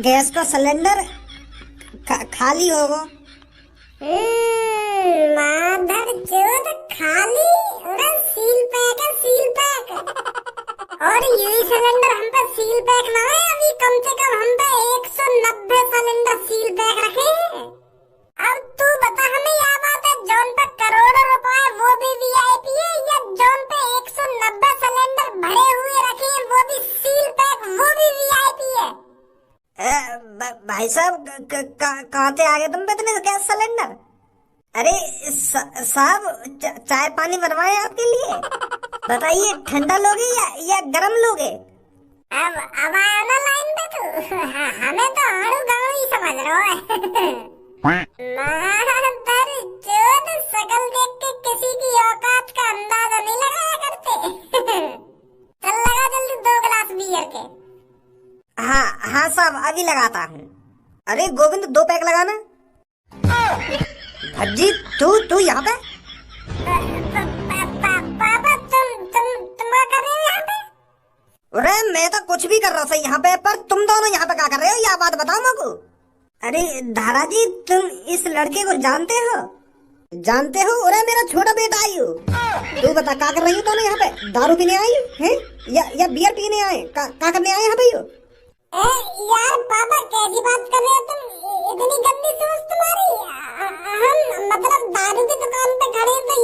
Gas का cylinder खाली होगा। माधर चोद खाली और सील पैक है, सील पैक। और यही सिलेंडर हम पे सील पैक ना है, अभी कम से कम हम पे 190 सिलेंडर सील पैक रखे हैं। अब तू बता हमें, यह बात है जॉन पे करोड़ों रुपए वो भी वीआईपी है, या जॉन पे 190 सिलेंडर भरे हुए रखे हैं वो भी सील पैक, वो भी वीआईपी है। भाई साहब कहाँ से आ गए तुम पे इतने गैस सिलेंडर? अरे साहब चाय पानी बनवाए आपके लिए, बताइए ठंडा लोगे या गरम लोगे? अब आया ना लाइन पे तू। हमें तो आड़ू गाँव ही समझ रहा है। माधर चोद शकल देख के किसी की औकात का अंदाजा नहीं लगाया करते। चल लगा जल्दी 2 गिलास बियर के। हाँ साहब अभी लगाता हूँ। अरे गोविंद 2 पैक लगाना। भज्जी तू यहाँ पे? पापा तुम क्या कर रहे हो यहाँ पे? अरे मैं तो कुछ भी कर रहा था यहाँ पे, पर तुम दोनों यहाँ पे क्या कर रहे हो, यह बात बताओ मेरे को। अरे धारा जी तुम इस लड़के को जानते हो? जानते हो? अरे मेरा छोटा बेटा आई हो। तू बता क्या कर रही हो दोनों यहाँ पे? दारू पीने आई हो हैं या बियर पीने आए? क्या करने आए यहाँ पे हो? यार पापा कैसी बात कर रहे हो तुम, इतनी गंदी सोच तुम्हारी। हम मतलब दारू की दुकान पे खड़े तो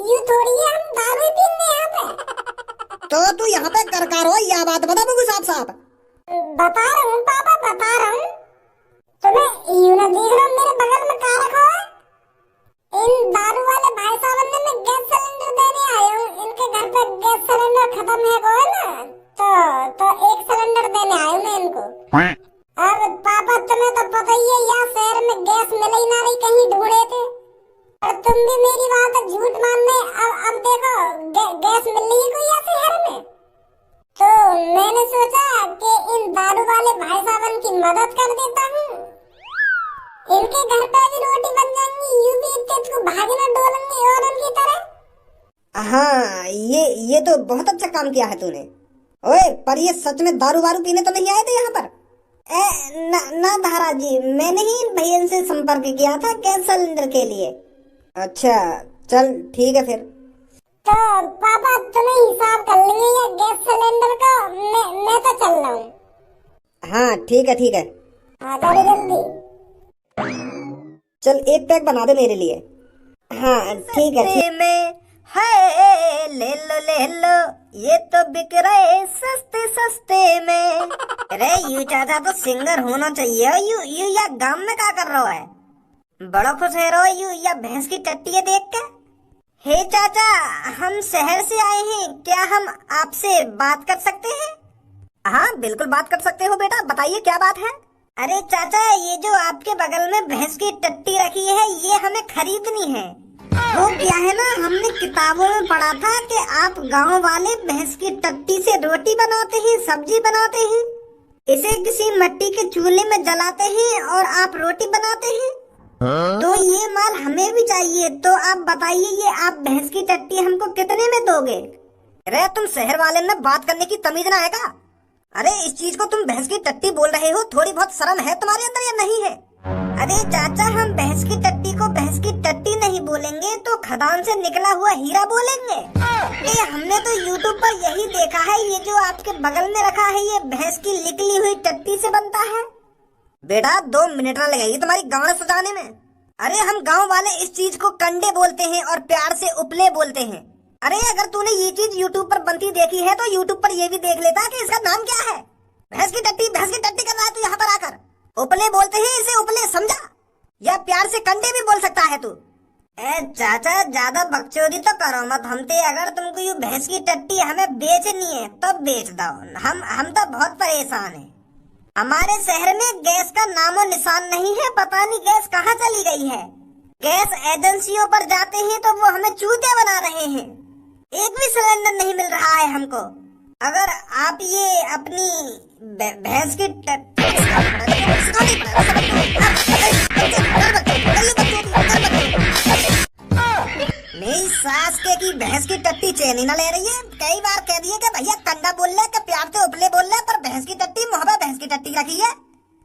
यू थोड़ी है हम दारू पीने यहाँ पे। तो तू यहाँ पे कर हो, यह बात बता मुझे साफ साफ। बता रहा हूँ पापा, बता रहा हूँ। तुम्हें यूं ना देख रहा मेरे बगल में क्या रखा है? इन दारू वाले भाई साहब ने मैं गैस सिलेंडर देने आया हूँ। इनके घर पे गैस सिलेंडर खत्म है को है ना, तो 1 सिलेंडर देने आया मैं इनको। अब पापा तुम्हें तो पता ही है यहाँ शहर में गैस मिल ही ना रही, कहीं ढूंढे थे। और तुम भी मेरी बात झूठ मानने अब देखो गैस मिल रही है कोई यहाँ शहर में। तो मैंने सोचा कि इन दारू वाले भाई साहब की मदद कर देता हूँ। इनके घर पे भी रोटी बन जाएंगी, यूं भी इतने को भागी ना डोलेंगे और उनकी तरह। हाँ ये तो बहुत अच्छा काम किया है तूने। ओए पर ये सच में दारू वारू पीने तो नहीं आए थे यहाँ पर? ना धारा जी, मैंने ही इन भैया से संपर्क किया था गैस सिलेंडर के लिए। अच्छा चल ठीक है फिर। तो पापा तुम्हें हिसाब कर लेंगे ये गैस सिलेंडर का, मैं तो चल रहा हूँ। हाँ ठीक है। हाँ जल्दी। चल 1 पैक बना दे मेरे लिए। हाँ ठीक है। में है ले लो ये तो बिक रहे सस्ते में। अरे यू चाचा तो सिंगर होना चाहिए। यू या गांव में क्या कर रहा है? बड़ा खुश है रो यू या भैंस की टट्टी देख के? हे चाचा हम शहर से आए हैं, क्या हम आपसे बात कर सकते हैं? हाँ बिल्कुल बात कर सकते हो बेटा, बताइए क्या बात है? अरे चाचा ये जो आपके बगल में भैंस की टट्टी रखी है ये हमें खरीदनी है। वो क्या है ना, हमने किताबों में पढ़ा था कि आप गांव वाले भैंस की टट्टी से रोटी बनाते हैं, सब्जी बनाते हैं, इसे किसी मिट्टी के चूल्हे में जलाते हैं और आप रोटी बनाते हैं। तो ये माल हमें भी चाहिए, तो आप बताइए ये आप भैंस की टट्टी हमको कितने में दोगे? अरे तुम शहर वाले में बात करने की तमीज ना है क्या? अरे इस चीज को तुम भैंस की टट्टी बोल रहे हो, थोड़ी बहुत शर्म है तुम्हारे अंदर या नहीं है? अरे चाचा हम भैंस की टट्टी को भैंस की टट्टी नहीं बोलेंगे तो खदान से निकला हुआ हीरा बोलेंगे। ये हमने तो यूट्यूब पर यही देखा है, ये जो आपके बगल में रखा है ये भैंस की निकली हुई टट्टी से बनता है। बेटा 2 मिनट ना लगेगी तुम्हारी गांड सजाने में। अरे हम गांव वाले इस चीज को कंडे बोलते हैं और प्यार से उपले बोलते हैं। अरे अगर तूने ये चीज यूट्यूब पर बनती देखी है तो यूट्यूब पर ये भी देख लेता कि इसका नाम क्या है। भैंस की टट्टी कर रहा है तू यहाँ पर आकर। उपले बोलते हैं इसे, उपले समझा? या प्यार से कंडे भी बोल सकता है तू। चाचा ज्यादा बकचोदी तो करो मत हमसे। अगर तुमको ये भैंस की टट्टी हमें बेचनी है तो बेच दो, हम तो बहुत परेशान हैं। हमारे शहर में गैस का नामो निशान नहीं है, पता नहीं गैस कहाँ चली गई है। गैस एजेंसियों पर जाते हैं तो वो हमें चूतिया बना रहे हैं, एक भी सिलेंडर नहीं मिल रहा है हमको। अगर आप ये अपनी भैंस की मेरी सास के की भैंस की टट्टी चैनी न ले रही है। कई बार कह दिए कि भैया आइंदा बोल ले कि प्यार से उपले बोल ले, पर भैंस की टट्टी मुँह भैंस की टट्टी रखी है।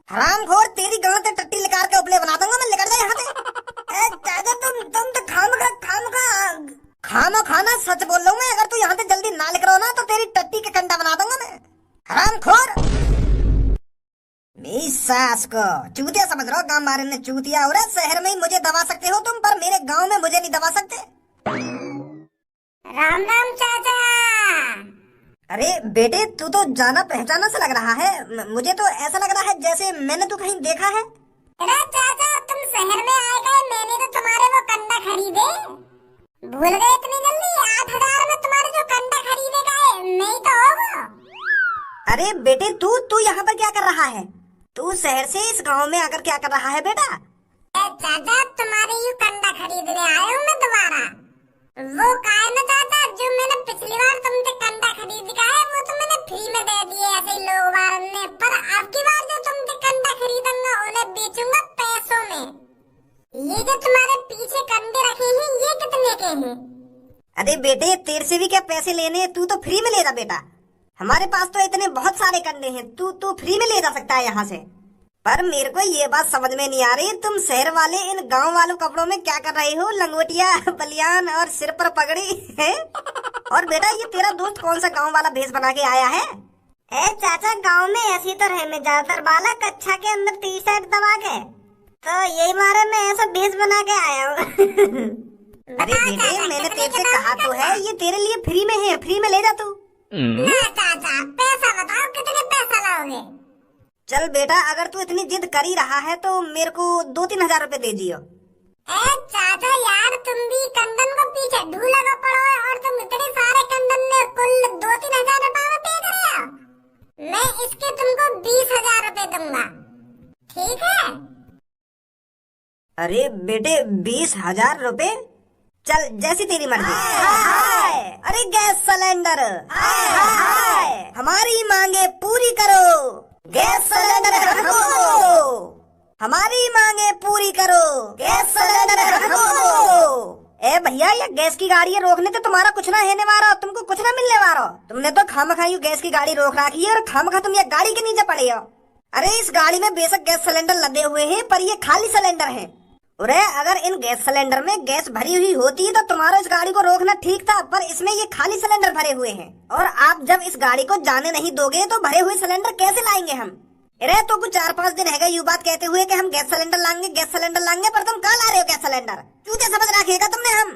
हरामखोर, तेरी गांव से टट्टी निकाल के उपले बना दूंगा मैं, निकल जा यहाँ से। दादा तुम तो खाना खाना सच बोल रहा हूँ मैं, अगर तू यहाँ से जल्दी ना निकलो ना तो तेरी टट्टी के कंडा बना दूंगा मैं, हरामखोर। मेरी सास को चूतिया समझ रहा हो, गाँव मारे ने चूतिया। और शहर में ही मुझे दबा सकते हो तुम, पर मेरे गाँव में मुझे नहीं दबा सकते। राम राम चाचा। अरे बेटे, तू तो जाना पहचाना सा लग रहा है, मुझे तो ऐसा लग रहा है जैसे मैंने तो कहीं देखा है। अरे चाचा, तुम शहर में आ गए, मैंने तो तुम्हारे वो कंडा खरीदे, भूल गए इतनी जल्दी? 8,000 में तुम्हारे जो कंडा खरीदे गए, नहीं तो हो। अरे बेटे, तू यहाँ पर क्या कर रहा है? तू शहर से इस गांव में आकर क्या कर रहा है बेटा? चाचा, तुम्हारे यू कंडा खरीदने आया हूँ मैं दोबारा। वो काय ना चाचा, जो मैंने पिछली बार तुमसे कंडा खरीद का है वो तो मैंने फ्री में दे दिए ऐसे ही लोग बार ने, पर अब की बार जो तुमसे कंडा खरीदूंगा उन्हें बेचूंगा पैसों में। ये जो तुम्हारे पीछे कंडे रखे हैं ये कितने के हैं? अरे बेटे, तेरे से भी क्या पैसे लेने, तू तो फ्री में ले जा बेटा। हमारे पास तो इतने बहुत सारे कंडे हैं, तू फ्री में ले जा सकता है यहाँ से। पर मेरे को ये बात समझ में नहीं आ रही, तुम शहर वाले इन गांव वालों कपड़ों में क्या कर रहे हो? लंगोटिया, बलियान और सिर पर पगड़ी है। और बेटा, ये तेरा दोस्त कौन सा गांव वाला भेष बना के आया है? चाचा, गांव में ऐसी तो है, मैं ज्यादातर बाला कच्छा के अंदर टी शर्ट दबा के, तो यही मारे मैं ऐसा भेष बना के आया हूँ। अरे बेटे, मैंने तेरे से कहा तो है ये तेरे लिए फ्री में है, फ्री में ले जा तू। ना चाचा, पैसा बताओ, कितने पैसा लाओगे? चल बेटा, अगर तू इतनी जिद कर ही रहा है तो मेरे को 2-3 हजार रुपए दे दियो। चाचा यार, तुम भी कंदन को पीछे ढूला को पड़ो है, और तुम इतने सारे कंदन में कुल 2-3 हजार रुपए में पे कर रहे हो। मैं इसके तुमको 20,000 रुपए दूंगा, ठीक है? अरे बेटे, 20,000 रुपए? चल, जैसी तेरी मर्जी। अरे गैस सिलेंडर, हमारी मांगे पूरी करो। गैस सिलेंडर रखो, हमारी मांगे पूरी करो। गैस सिलेंडर रखो। ए भैया, ये गैस की गाड़ी है, रोकने तो तुम्हारा कुछ ना हेने वाला, तुमको कुछ ना मिलने वाला। तुमने तो खामखा यूं गैस की गाड़ी रोक रखी है और खामखा तुम ये गाड़ी के नीचे पड़े हो। अरे इस गाड़ी में बेशक गैस सिलेंडर लदे हुए हैं, पर ये खाली सिलेंडर है। अरे अगर इन गैस सिलेंडर में गैस भरी हुई होती तो तुम्हारा इस गाड़ी को रोकना ठीक था, पर इसमें ये खाली सिलेंडर भरे हुए हैं। और आप जब इस गाड़ी को जाने नहीं दोगे तो भरे हुए सिलेंडर कैसे लाएंगे हम? अरे तो कुछ 4-5 दिन है यू बात कहते हुए कि हम गैस सिलेंडर लाएंगे, गैस सिलेंडर लाएंगे, पर तुम कहाँ ला रहे हो गैस सिलेंडर? चूते समझ रखिएगा तुमने हम,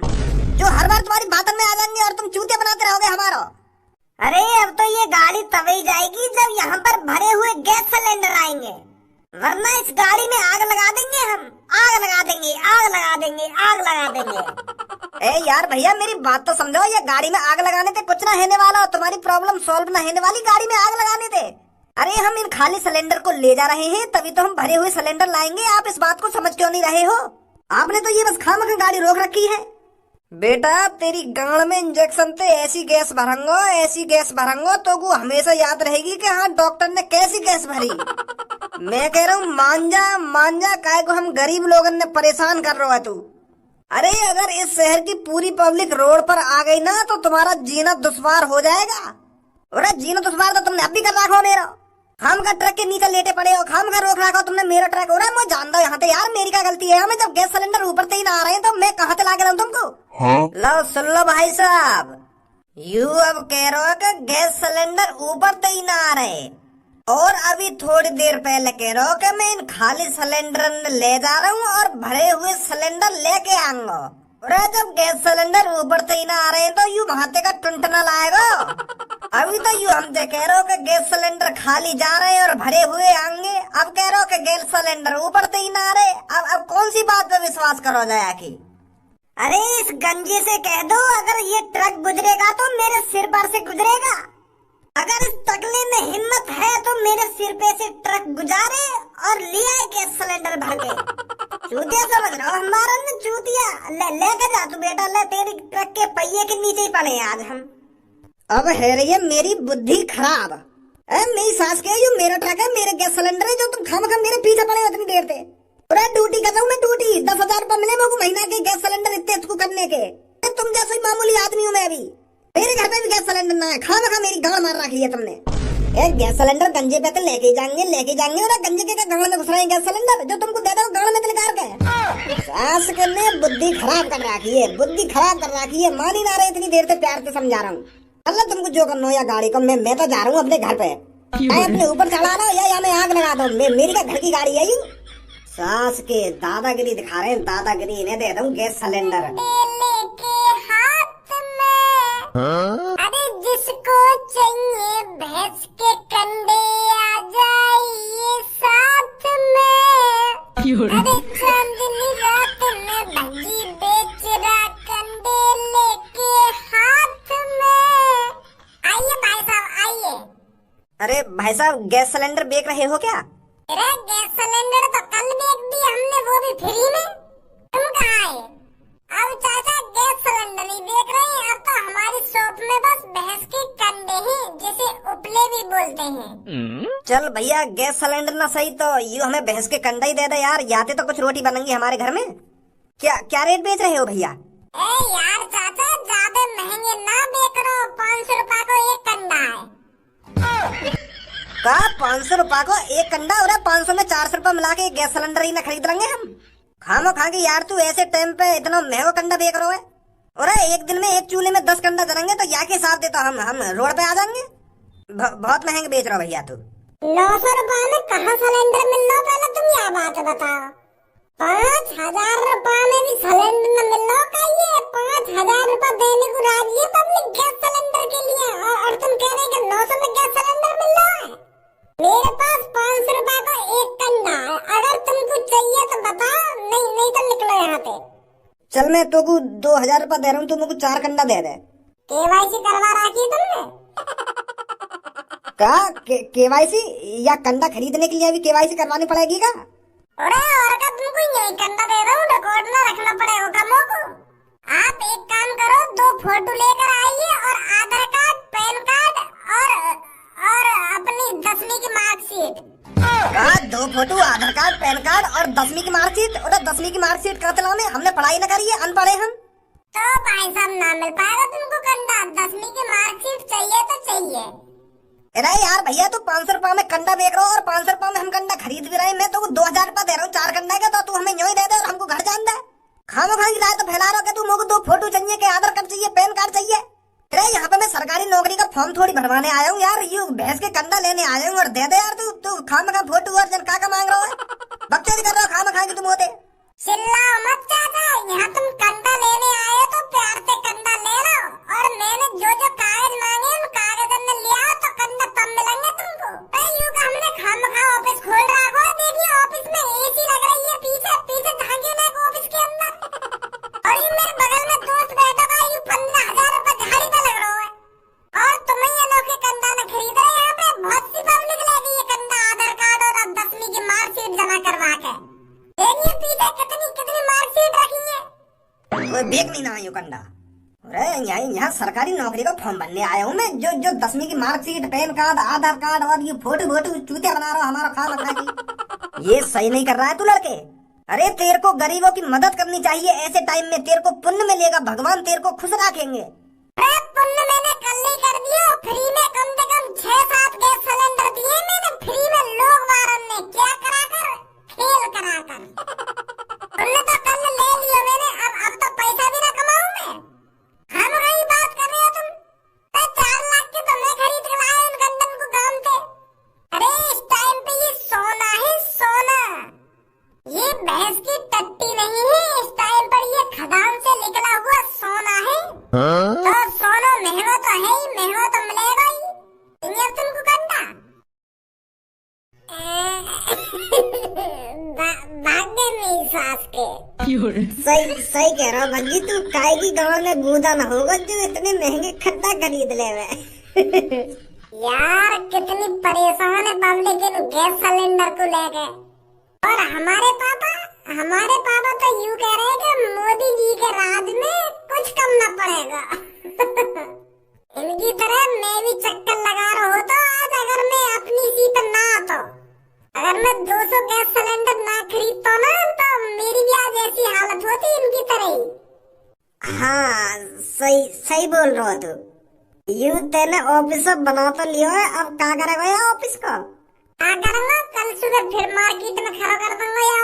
जो हर बार तुम्हारी बातों में आ जाएंगे और तुम चूते बनाते रहोगे हमारा। अरे अब तो ये गाड़ी तभी जाएगी जब यहाँ पर भरे हुए गैस सिलेंडर आएंगे, वरना इस गाड़ी में आग लगा देंगे हम, आग लगा देंगे, आग लगा देंगे, आग लगा देंगे। ए यार भैया, मेरी बात तो समझो, ये गाड़ी में आग लगाने से कुछ ना होने वाला, तुम्हारी प्रॉब्लम सॉल्व ना होने वाली गाड़ी में आग लगाने से। अरे हम इन खाली सिलेंडर को ले जा रहे हैं, तभी तो हम भरे हुए सिलेंडर लाएंगे। आप इस बात को समझ क्यों नहीं रहे हो? आपने तो ये बस खामखा गाड़ी रोक रखी है। बेटा, तेरी गांड में इंजेक्शन से ऐसी गैस भरंगो तो वो हमेशा याद रहेगी कि हाँ डॉक्टर ने कैसी गैस भरी। मैं कह रहा हूँ मांजा काय को हम गरीब लोगों ने परेशान कर रहा है तू। अरे अगर इस शहर की पूरी पब्लिक रोड पर आ गई ना तो तुम्हारा जीना दुश्वार हो जाएगा। अरे जीना दुश्वार तो तुमने अब भी कर रखा मेरा। खाम का ट्रक के नीचे लेटे पड़े हो, खाम का रोक रखा तुमने मेरा ट्रक। हो रहा है मैं जानता हूँ यहाँ पे यार मेरी क्या गलती है। हमें जब गैस सिलेंडर ऊपर से ही ना आ रहे हैं तो मैं कहाँ से ला के लाऊं तुमको? लो सुन लो भाई साहब, यू अब कह रहे हो कि गैस सिलेंडर ऊपर से ही ना आ रहे, और अभी थोड़ी देर पहले कह रहे हो कि मैं इन खाली सिलेंडर ले जा रहा हूँ और भरे हुए सिलेंडर लेके आऊंगा। और जब गैस सिलेंडर ऊपर से ही ना आ रहे हैं तो यू वहां का टुनटना लाएगा। अभी तो यू हमसे कह रहे हो कि गैस सिलेंडर खाली जा रहे हैं और भरे हुए आएंगे, अब कह रहे हो कि गैस सिलेंडर ऊपर से ही ना आ रहे। अब कौन सी बात पे विश्वास करो जाया की? अरे इस गंजे से कह दो अगर ये ट्रक गुजरेगा तो मेरे सिर पर से गुजरेगा। अगर इस तकले में हिम्मत है तो मेरे सिर पे से ट्रक गुजारे और ले आए गैस सिलेंडर भर के। चूतिया समझ रहा हो हमारा न चूतिया। लेकर जा तू बेटा, ले तेरी ट्रक के पहिए के नीचे ही पड़े आज हम। अब है रही है मेरी बुद्धि खराब। मेरी सास के जो मेरा ट्रक है, मेरे गैस सिलेंडर है, जो तुम खामखा मेरे पीछे पड़े इतनी देर से। ड्यूटी कर रहा हूँ मैं, ड्यूटी 10,000 रुपए मिले मेरे को महीना के गैस सिलेंडर इतने करने के। तुम जैसे मामूली आदमी हूँ मैं भी। मेरे घर पे भी गैस सिलेंडर ना है, खामखा मेरी गाड़ मार रखी है तुमने। गैस सिलेंडर गंजे पे तो लेके जाएंगे और गंजे के गाड़ में घुस रहे हैं गैस सिलेंडर जो तुमको दे दो गाड़ में निकाल के। सास ने बुद्धि खराब कर रखी है, बुद्धि खराब कर रखी है। मान ही ना रहे, इतनी देर से प्यार से समझा रहा हूँ। अल्लाह तुमको जो करना हो या गाड़ी को, मैं तो जा रहा हूँ अपने घर पे। अपने ऊपर चढ़ा लो या मैं आग लगा दो। मेरी का घर की गाड़ी है। सास के दादागिरी दिखा रहे हैं, दादागिरी। इन्हें दे दूं गैस सिलेंडर। अरे जिसको चाहिए भैंस के कंडे आ जाइए साथ में। अरे चांदनी रात में भंगी बेच रहा कंडे लेके हाथ में। आइए भाई साहब आइए। अरे भाई साहब गैस सिलेंडर बेच रहे हो क्या? अरे गैस सिलेंडर तो कल बेच दिया हमने, वो भी फ्री में। तुम कहाँ आए? अब चाचा गैस सिलेंडर नहीं बेच रहे हैं, अब तो हमारी शॉप में बस भैंस के कंडे हैं, जिसे उपले भी बोलते हैं। चल भैया गैस सिलेंडर ना सही तो यू हमें भैंस के कंडा ही दे दे यार, याते तो कुछ रोटी बनेंगी हमारे घर में। क्या क्या रेट बेच रहे हो भैया? ए यार चाचा ज्यादा महंगे ना बेच रहे हो, 500 रुपए को एक कंडा है। का 500 रुपए को एक कंडा? और 500 में 400 रुपए मिला के गैस सिलेंडर ही ना खरीद लेंगे हम। खामो खा के यार तू ऐसे टाइम पे इतना महंगा कंडा बेच रहा है। और एक दिन में एक चूल्हे में 10 कंडा जलेंगे तो या के हिसाब दे तो हम रोड पे आ जाएंगे। बहुत महंगे बेच रहा भैया तू। 900 रुपए में कहाँ सिलेंडर मिल रहा? पहले तुम यह बात बताओ। 5000 रुपए में भी सिलेंडर न मिल रहा का? ये 5000 रुपए देने को राजी है पब्लिक गैस सिलेंडर के लिए, और तुम कह रहे कि 900 में गैस सिलेंडर मिल रहा है। मेरे पास 500 रुपए का एक कंडा है, अगर तुमको चाहिए तो बताओ, नहीं तो निकलो यहाँ पे। चल मैं तो 2000 रुपए दे रहा हूँ, तू मुझको 4 कंडा दे दे। केवाईसी करवा रखी तुमने? का केवाईसी या कंडा खरीदने के लिए भी केवाईसी करवानी पड़ेगी का? अरे और का तुमको यही कंडा दे रहा हूँ, रिकॉर्ड में रखना पड़ेगा कमों को। आप एक काम करो, 2 फोटो लेकर आइए और आधार कार्ड, पैन कार्ड और अपनी 10वीं की मार्कशीट। 2 फोटो, आधार कार्ड, पैन कार्ड और 10वीं की मार्कशीट। और 10वीं की मार्कशीट का तला में हमने पढ़ाई न करी है, अनपढ़ है हम। तो भाई साहब ना मिल पाएगा तुमको कंडा, 10वीं की मार्कशीट चाहिए तो चाहिए। अरे यार भैया तू 500 रुपए में कंडा बेच रहा हो और 500 रुपए में हम कंडा खरीद भी रहे हैं। मैं तो 2000 रुपए दे रहा हूँ 4 कंडा का, तो तू हमें यूं ही दे दे और हमको घर जान दे। खामो खाई राय तो फैला रहा है। तू मुझको 2 फोटो चाहिए, के आधार कार्ड चाहिए, पैन कार्ड चाहिए। अरे यहाँ पे मैं सरकारी नौकरी का फॉर्म थोड़ी भरवाने आया हूँ यार, यू भैंस के कंडा लेने आया हूँ। और दे दे यार तू खाम खा फोटो और जन का मांग रहा है, बकचोदी कर रहा हो खाम खा के तुम होते। चिल्लाओ मत चाचा, यहाँ तुम कंडा लेने आए हो तो प्यार से कंडा ले लो, और मैंने जो कागज मांगे उन कागज में ले आओ तो कंडा तब मिलेंगे तुमको। यू का हमने खामखा ऑफिस खोल रखा है, देखिए ऑफिस में एसी लग रही है, पीछे झांकियों ने ऑफिस के अंदर। और ये मेरे बगल में दोस्त बैठा था, यू 15,000 रुपए दिहाड़ी पे लग रहा है, और तुम्हें ये लोग के कंडा न खरीद रहे। यहाँ पे बहुत सी पब्लिक लेगी ये कंडा, आधार कार्ड और 10वीं की मार्कशीट जमा करवा के। देखिए पीछे कितनी मार्कशीट रखी है। कोई बेच नहीं ना यू कंडा। अरे यहाँ सरकारी नौकरी का फॉर्म भरने आया हूँ मैं, जो 10वीं की मार्कशीट, पैन कार्ड, आधार कार्ड और ये फोटो चूतिया बना रहा हमारा खाम खा की। ये सही नहीं कर रहा है तू लड़के। अरे तेरे को गरीबों की मदद करनी चाहिए, ऐसे टाइम में तेरे को पुण्य मिलेगा, भगवान तेरे को खुश रखेंगे। अरे पुण्य मैंने कल ही कर दिया, फ्री में कम से कम 6-7 गैस सिलेंडर दिए मैंने फ्री में, लोग वारन ने क्या कराकर खेल कराकर। पुण्य तो कल ले लिया मैंने, अब तो पैसा भी ना कमाऊं मैं। हम वही बात कर रहे हो तुम। 4 लाख के तो मैं खरीद के लाया इन गंदम को काम थे। अरे इस टाइम पे ये सोना है सोना, ये भैंस की टट्टी नहीं है। इस टाइम पर ये खदान से निकला हुआ सोना है। तो सोना महंगा तो है ही, महंगा तो मिलेगा ही। ये तुमको कंडा भाग्य में सास के। सही कह रहा भंगी, तू काय की गाँव में गूदा न होगा जो इतने महंगे खड्डा खरीद ले वे। यार कितनी परेशान है पब्लिक इन गैस सिलेंडर को लेके। और हमारे पापा तो यूं कह रहे हैं कि मोदी जी के राज में कुछ कम न पड़ेगा। इनकी तरह मैं भी चक्कर लगा रहा होता आज, अगर मैं अपनी सीट ना आता। अगर मैं 200 गैस सिलेंडर ना खरीदता ना तो मेरी भी आज ऐसी हालत होती इनकी तरह ही। हाँ सही बोल रहा तू। यू तेने ऑफिस बना तो लियो है, अब क्या करेगा ये ऑफिस का? क्या करूंगा, कल सुबह फिर मार्केट में खड़ा कर दूंगा ये